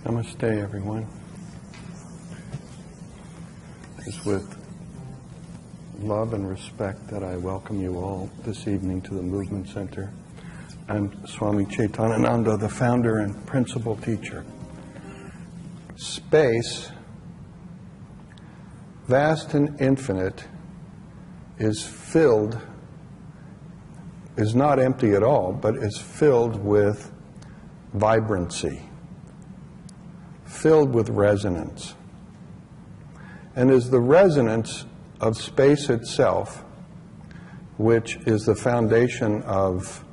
Namaste, everyone. It's with love and respect that I welcome you all this evening to the Movement Center. I'm Swami Chetanananda, the founder and principal teacher. Space, vast and infinite, is not empty at all, but is filled with vibrancy, filled with resonance, and is the resonance of space itself, which is the foundation of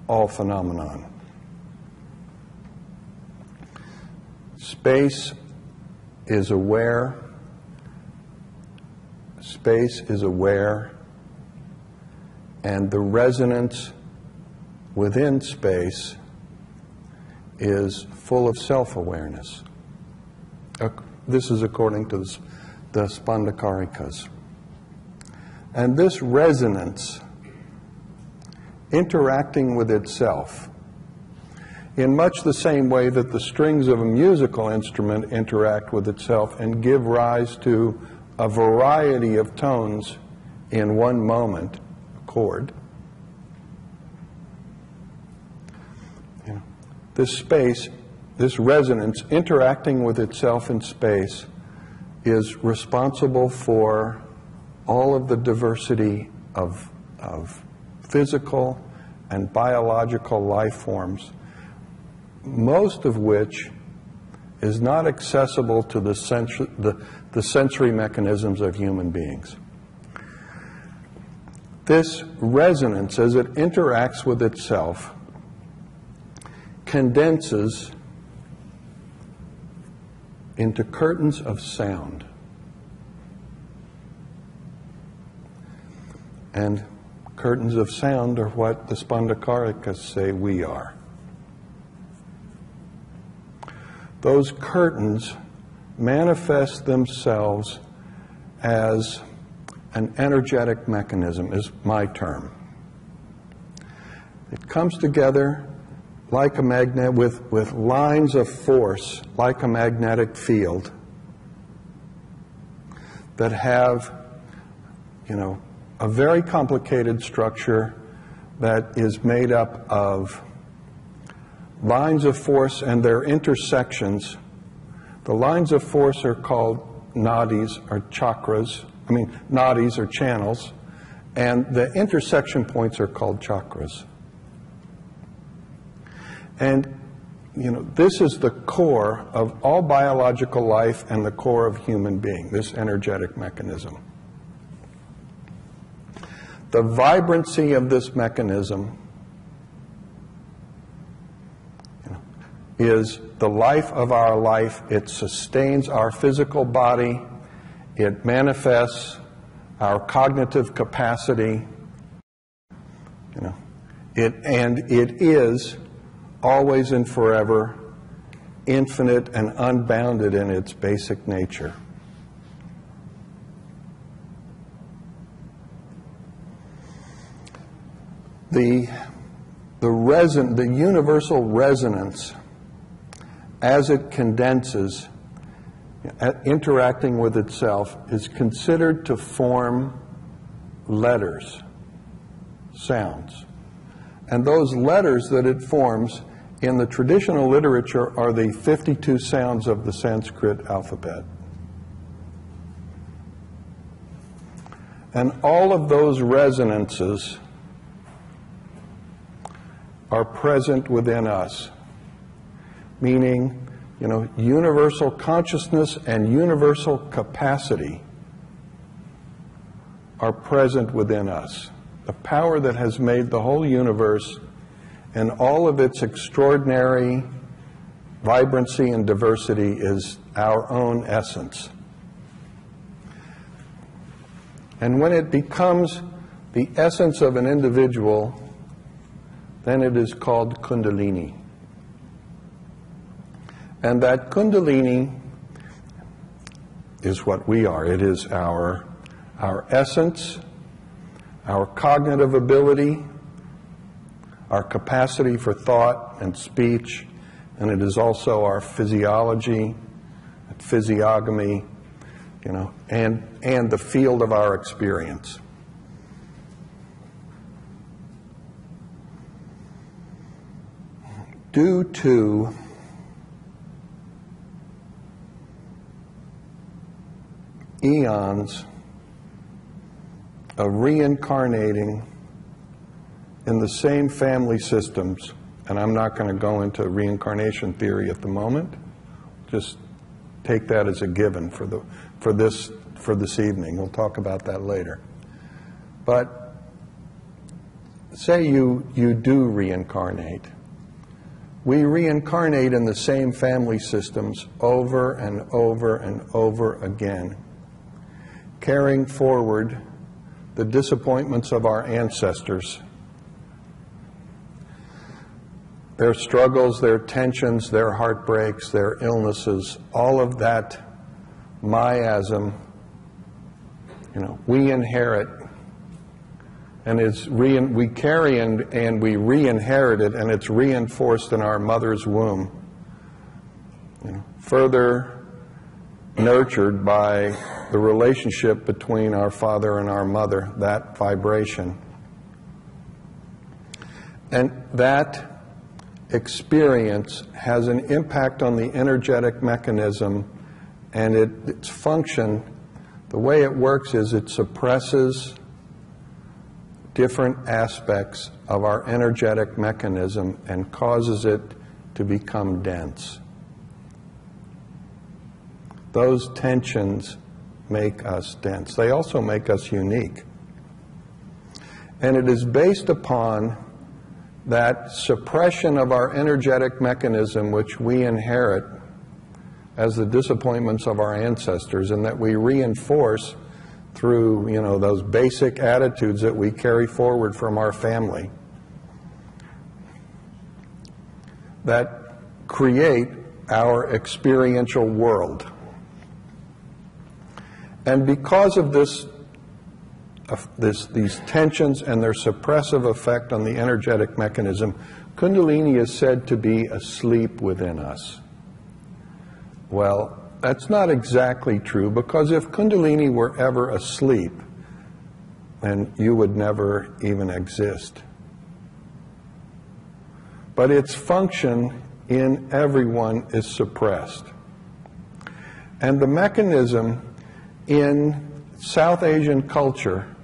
all phenomenon. Space is aware, and the resonance within space is full of self-awareness. This is according to the Spandakarikas. And this resonance, interacting with itself, in much the same way that the strings of a musical instrument interact with itself and give rise to a variety of tones in one moment, a chord. This space, this resonance interacting with itself in space is responsible for all of the diversity of physical and biological life forms, most of which is not accessible to the sensory mechanisms of human beings. This resonance, as it interacts with itself, condenses into curtains of sound. And curtains of sound are what the Spandakarikas say we are. Those curtains manifest themselves as an energetic mechanism, is my term. It comes together like a magnet with lines of force, like a magnetic field, that have, a very complicated structure that is made up of lines of force and their intersections. The lines of force are called nadis, or chakras. Nadis are channels, and the intersection points are called chakras. And, this is the core of all biological life and the core of human being, this energetic mechanism. The vibrancy of this mechanism is the life of our life. It sustains our physical body. It manifests our cognitive capacity. It is always and forever infinite and unbounded in its basic nature. The universal resonance, as it condenses, interacting with itself, is considered to form letters, sounds. And those letters that it forms in the traditional literature are the 52 sounds of the Sanskrit alphabet. And all of those resonances are present within us, meaning, universal consciousness and universal capacity are present within us. The power that has made the whole universe and all of its extraordinary vibrancy and diversity is our own essence. And when it becomes the essence of an individual, then it is called Kundalini. And that Kundalini is what we are. It is our essence, our cognitive ability, our capacity for thought and speech and it is also our physiology, physiognomy, and the field of our experience. Due to eons of reincarnating in the same family systems, and I'm not going to go into reincarnation theory at the moment, just take that as a given for this evening. We'll talk about that later. But say you do reincarnate. We reincarnate in the same family systems over and over and over again, carrying forward the disappointments of our ancestors, their struggles, their tensions, their heartbreaks, their illnesses, all of that miasm, we inherit, and we carry and we re-inherit it, and it's reinforced in our mother's womb, further nurtured by the relationship between our father and our mother, that vibration. And that experience has an impact on the energetic mechanism, and its function, the way it works is it suppresses different aspects of our energetic mechanism and causes it to become dense. Those tensions make us dense. They also make us unique. And it is based upon that suppression of our energetic mechanism, which we inherit as the disappointments of our ancestors, and that we reinforce through, those basic attitudes that we carry forward from our family, that create our experiential world. And because of these tensions and their suppressive effect on the energetic mechanism, Kundalini is said to be asleep within us. Well, that's not exactly true, because if Kundalini were ever asleep, then you would never even exist. But its function in everyone is suppressed. And the mechanism in South Asian culture,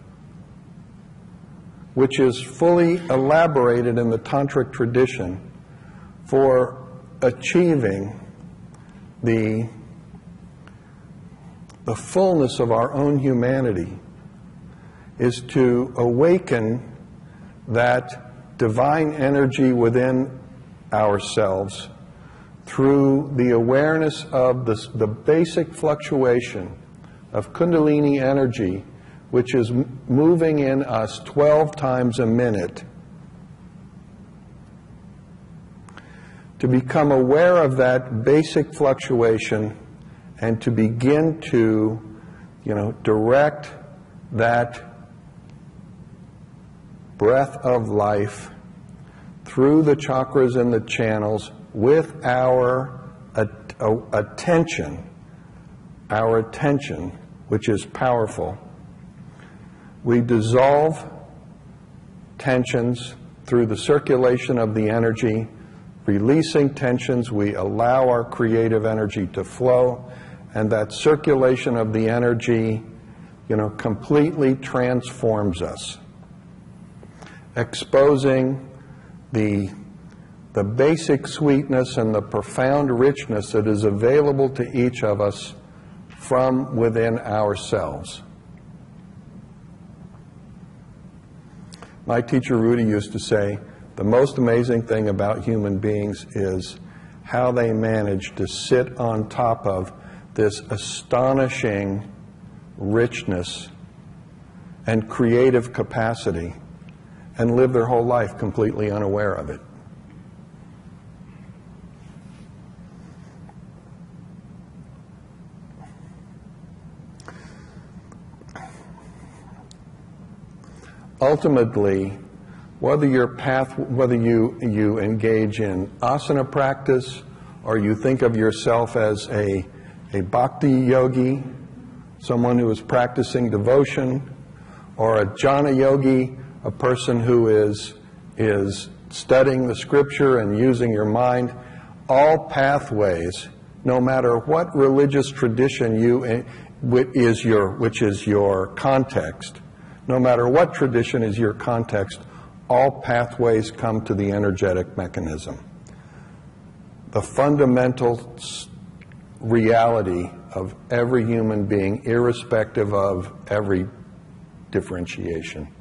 which is fully elaborated in the Tantric tradition for achieving the fullness of our own humanity, is to awaken that divine energy within ourselves through the awareness of the basic fluctuation of Kundalini energy, which is moving in us 12 times a minute. To become aware of that basic fluctuation and to begin to, direct that breath of life through the chakras and the channels with our attention, which is powerful. We dissolve tensions through the circulation of the energy. Releasing tensions, we allow our creative energy to flow, and that circulation of the energy, completely transforms us, exposing the basic sweetness and the profound richness that is available to each of us from within ourselves. My teacher Rudy used to say, the most amazing thing about human beings is how they manage to sit on top of this astonishing richness and creative capacity and live their whole life completely unaware of it. Ultimately, whether you engage in asana practice, or you think of yourself as a bhakti yogi, someone who is practicing devotion, or a jhana yogi, a person who is studying the scripture and using your mind, all pathways, no matter what religious tradition which is your context, no matter what tradition is your context, all pathways come to the energetic mechanism. The fundamental reality of every human being, irrespective of every differentiation.